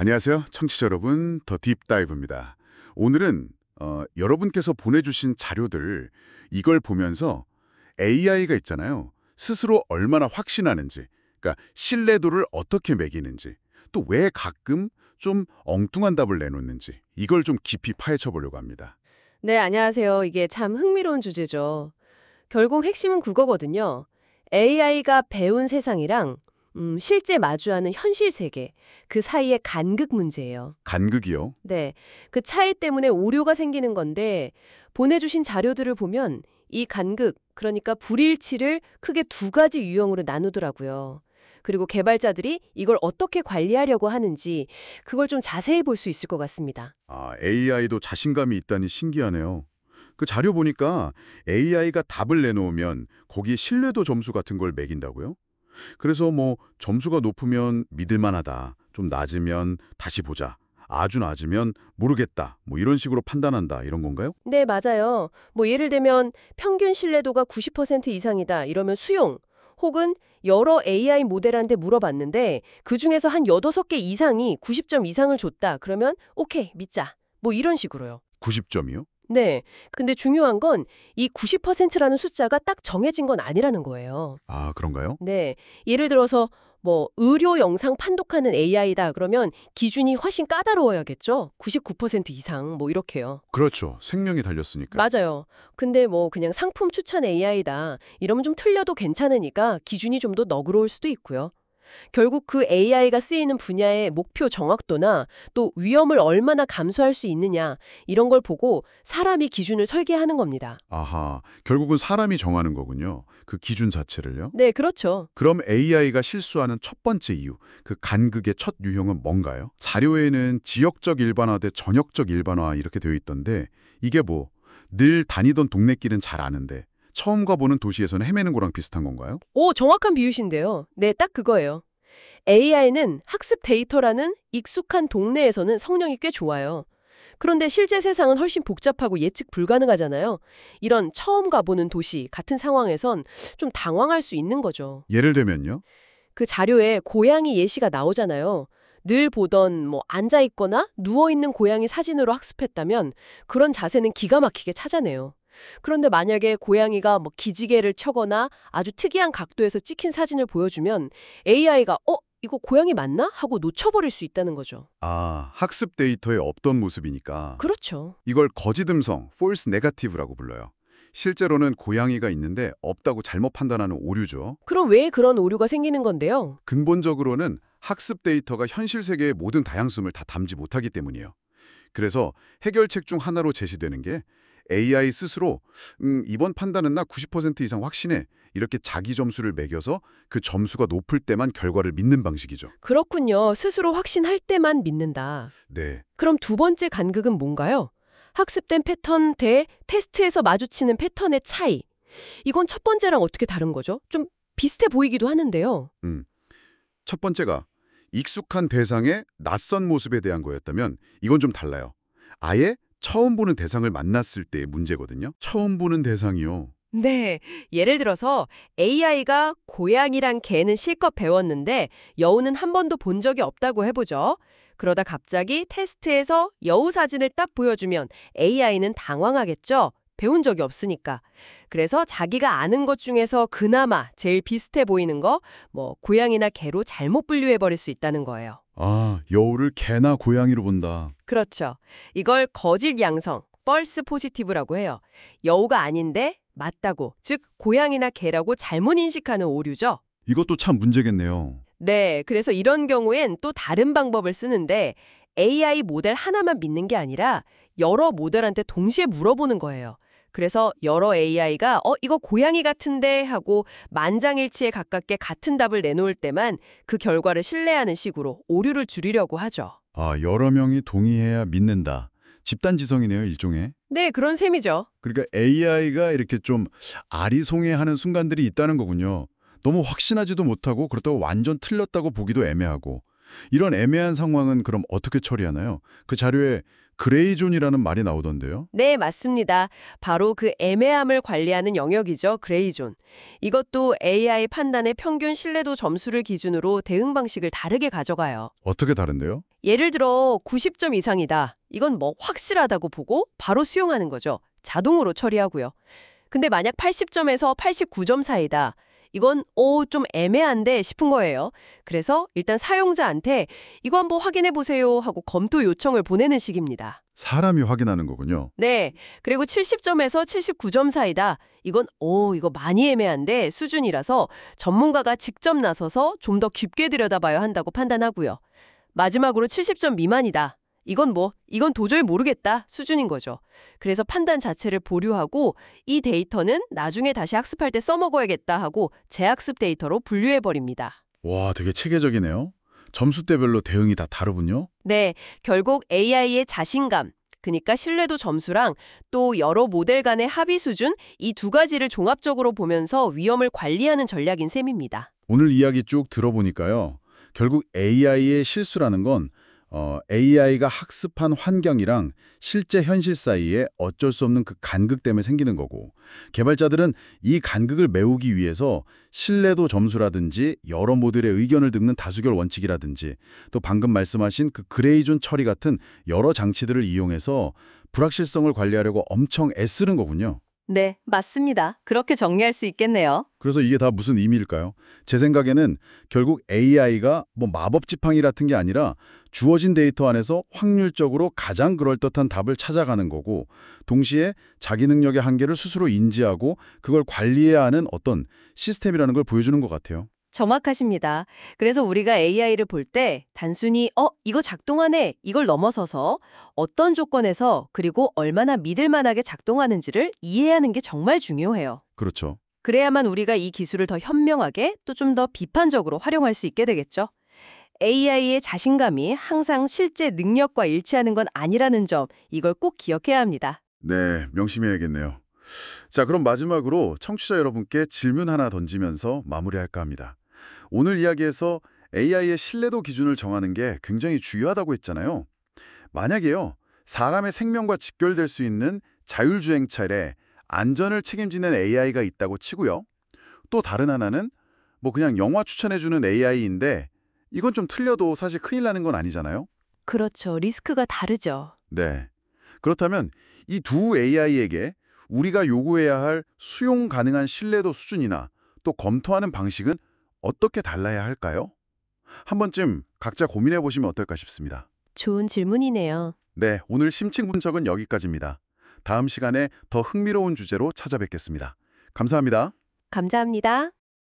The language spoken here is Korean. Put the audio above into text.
안녕하세요. 청취자 여러분, 더 딥다이브입니다. 오늘은 여러분께서 보내주신 자료들 이걸 보면서 AI가 있잖아요. 스스로 얼마나 확신하는지, 그러니까 신뢰도를 어떻게 매기는지, 또 왜 가끔 좀 엉뚱한 답을 내놓는지 이걸 좀 깊이 파헤쳐 보려고 합니다. 네, 안녕하세요. 이게 참 흥미로운 주제죠. 결국 핵심은 그거거든요. AI가 배운 세상이랑 실제 마주하는 현실 세계, 그 사이의 간극 문제예요. 간극이요? 네, 그 차이 때문에 오류가 생기는 건데 보내주신 자료들을 보면 이 간극, 그러니까 불일치를 크게 두 가지 유형으로 나누더라고요. 그리고 개발자들이 이걸 어떻게 관리하려고 하는지 그걸 좀 자세히 볼 수 있을 것 같습니다. AI도 자신감이 있다니 신기하네요. 그 자료 보니까 AI가 답을 내놓으면 거기에 신뢰도 점수 같은 걸 매긴다고요? 그래서 뭐 점수가 높으면 믿을만하다, 좀 낮으면 다시 보자, 아주 낮으면 모르겠다, 뭐 이런 식으로 판단한다 이런 건가요? 네, 맞아요. 뭐 예를 들면 평균 신뢰도가 90% 이상이다 이러면 수용, 혹은 여러 AI 모델한테 물어봤는데 그중에서 한 8개 이상이 90점 이상을 줬다. 그러면 오케이, 믿자. 뭐 이런 식으로요. 90점이요? 네. 근데 중요한 건 이 90%라는 숫자가 딱 정해진 건 아니라는 거예요. 그런가요? 네. 예를 들어서 뭐 의료 영상 판독하는 AI다 그러면 기준이 훨씬 까다로워야겠죠. 99% 이상 뭐 이렇게요. 그렇죠. 생명이 달렸으니까. 맞아요. 근데 뭐 그냥 상품 추천 AI다 이러면 좀 틀려도 괜찮으니까 기준이 좀 더 너그러울 수도 있고요. 결국 그 AI가 쓰이는 분야의 목표 정확도나 또 위험을 얼마나 감수할 수 있느냐 이런 걸 보고 사람이 기준을 설계하는 겁니다. 아하, 결국은 사람이 정하는 거군요. 그 기준 자체를요? 네, 그렇죠. 그럼 AI가 실수하는 첫 번째 이유, 그 간극의 첫 유형은 뭔가요? 자료에는 지역적 일반화 대 전역적 일반화 이렇게 되어 있던데 이게 뭐 늘 다니던 동네길은 잘 아는데 처음 가보는 도시에서는 헤매는 거랑 비슷한 건가요? 오, 정확한 비유신데요. 네, 딱 그거예요. AI는 학습 데이터라는 익숙한 동네에서는 성능이 꽤 좋아요. 그런데 실제 세상은 훨씬 복잡하고 예측 불가능하잖아요. 이런 처음 가보는 도시 같은 상황에선 좀 당황할 수 있는 거죠. 예를 들면요? 그 자료에 고양이 예시가 나오잖아요. 늘 보던 뭐 앉아 있거나 누워 있는 고양이 사진으로 학습했다면 그런 자세는 기가 막히게 찾아내요. 그런데 만약에 고양이가 뭐 기지개를 쳐거나 아주 특이한 각도에서 찍힌 사진을 보여주면 AI가 이거 고양이 맞나? 하고 놓쳐버릴 수 있다는 거죠. 학습 데이터에 없던 모습이니까. 그렇죠. 이걸 거짓음성, false negative라고 불러요. 실제로는 고양이가 있는데 없다고 잘못 판단하는 오류죠. 그럼 왜 그런 오류가 생기는 건데요? 근본적으로는 학습 데이터가 현실 세계의 모든 다양성을 다 담지 못하기 때문이에요. 그래서 해결책 중 하나로 제시되는 게 AI 스스로 이번 판단은 나 90% 이상 확신해 이렇게 자기 점수를 매겨서 그 점수가 높을 때만 결과를 믿는 방식이죠. 그렇군요. 스스로 확신할 때만 믿는다. 네. 그럼 두 번째 간극은 뭔가요? 학습된 패턴 대 테스트에서 마주치는 패턴의 차이. 이건 첫 번째랑 어떻게 다른 거죠? 좀 비슷해 보이기도 하는데요. 첫 번째가 익숙한 대상의 낯선 모습에 대한 거였다면 이건 좀 달라요. 아예 처음 보는 대상을 만났을 때의 문제거든요. 처음 보는 대상이요. 네, 예를 들어서 AI가 고양이랑 개는 실컷 배웠는데 여우는 한 번도 본 적이 없다고 해보죠. 그러다 갑자기 테스트에서 여우 사진을 딱 보여주면 AI는 당황하겠죠. 배운 적이 없으니까. 그래서 자기가 아는 것 중에서 그나마 제일 비슷해 보이는 거, 뭐 고양이나 개로 잘못 분류해버릴 수 있다는 거예요. 여우를 개나 고양이로 본다. 그렇죠. 이걸 거짓 양성, false positive라고 해요. 여우가 아닌데 맞다고, 즉 고양이나 개라고 잘못 인식하는 오류죠. 이것도 참 문제겠네요. 네, 그래서 이런 경우엔 또 다른 방법을 쓰는데 AI 모델 하나만 믿는 게 아니라 여러 모델한테 동시에 물어보는 거예요. 그래서 여러 AI가 이거 고양이 같은데 하고 만장일치에 가깝게 같은 답을 내놓을 때만 그 결과를 신뢰하는 식으로 오류를 줄이려고 하죠. 여러 명이 동의해야 믿는다. 집단지성이네요, 일종의. 네, 그런 셈이죠. 그러니까 AI가 이렇게 좀 아리송해하는 순간들이 있다는 거군요. 너무 확신하지도 못하고 그렇다고 완전 틀렸다고 보기도 애매하고. 이런 애매한 상황은 그럼 어떻게 처리하나요? 그 자료에 그레이존이라는 말이 나오던데요. 네, 맞습니다. 바로 그 애매함을 관리하는 영역이죠. 그레이존. 이것도 AI 판단의 평균 신뢰도 점수를 기준으로 대응 방식을 다르게 가져가요. 어떻게 다른데요? 예를 들어 90점 이상이다. 이건 뭐 확실하다고 보고 바로 수용하는 거죠. 자동으로 처리하고요. 근데 만약 80점에서 89점 사이다. 이건 좀 애매한데 싶은 거예요. 그래서 일단 사용자한테 이거 한번 확인해 보세요 하고 검토 요청을 보내는 식입니다. 사람이 확인하는 거군요. 네. 그리고 70점에서 79점 사이다. 이건 이거 많이 애매한데 수준이라서 전문가가 직접 나서서 좀 더 깊게 들여다봐야 한다고 판단하고요. 마지막으로 70점 미만이다. 이건 도저히 모르겠다 수준인 거죠. 그래서 판단 자체를 보류하고 이 데이터는 나중에 다시 학습할 때 써먹어야겠다 하고 재학습 데이터로 분류해버립니다. 와, 되게 체계적이네요. 점수대별로 대응이 다 다르군요. 네, 결국 AI의 자신감, 그러니까 신뢰도 점수랑 또 여러 모델 간의 합의 수준 이 두 가지를 종합적으로 보면서 위험을 관리하는 전략인 셈입니다. 오늘 이야기 쭉 들어보니까요. 결국 AI의 실수라는 건 AI가 학습한 환경이랑 실제 현실 사이에 어쩔 수 없는 그 간극 때문에 생기는 거고, 개발자들은 이 간극을 메우기 위해서 신뢰도 점수라든지 여러 모델의 의견을 듣는 다수결 원칙이라든지 또 방금 말씀하신 그 그레이존 처리 같은 여러 장치들을 이용해서 불확실성을 관리하려고 엄청 애쓰는 거군요. 네, 맞습니다. 그렇게 정리할 수 있겠네요. 그래서 이게 다 무슨 의미일까요? 제 생각에는 결국 AI가 뭐 마법 지팡이 같은 게 아니라 주어진 데이터 안에서 확률적으로 가장 그럴듯한 답을 찾아가는 거고, 동시에 자기 능력의 한계를 스스로 인지하고 그걸 관리해야 하는 어떤 시스템이라는 걸 보여주는 것 같아요. 정확하십니다. 그래서 우리가 AI를 볼 때 단순히 이거 작동하네 이걸 넘어서서 어떤 조건에서 그리고 얼마나 믿을 만하게 작동하는지를 이해하는 게 정말 중요해요. 그렇죠. 그래야만 우리가 이 기술을 더 현명하게 또 좀 더 비판적으로 활용할 수 있게 되겠죠. AI의 자신감이 항상 실제 능력과 일치하는 건 아니라는 점, 이걸 꼭 기억해야 합니다. 네, 명심해야겠네요. 자, 그럼 마지막으로 청취자 여러분께 질문 하나 던지면서 마무리할까 합니다. 오늘 이야기에서 AI의 신뢰도 기준을 정하는 게 굉장히 중요하다고 했잖아요. 만약에요, 사람의 생명과 직결될 수 있는 자율주행차에 안전을 책임지는 AI가 있다고 치고요. 또 다른 하나는 뭐 그냥 영화 추천해주는 AI인데 이건 좀 틀려도 사실 큰일 나는 건 아니잖아요. 그렇죠. 리스크가 다르죠. 네. 그렇다면 이 두 AI에게 우리가 요구해야 할 수용 가능한 신뢰도 수준이나 또 검토하는 방식은 어떻게 달라야 할까요? 한 번쯤 각자 고민해 보시면 어떨까 싶습니다. 좋은 질문이네요. 네, 오늘 심층 분석은 여기까지입니다. 다음 시간에 더 흥미로운 주제로 찾아뵙겠습니다. 감사합니다. 감사합니다.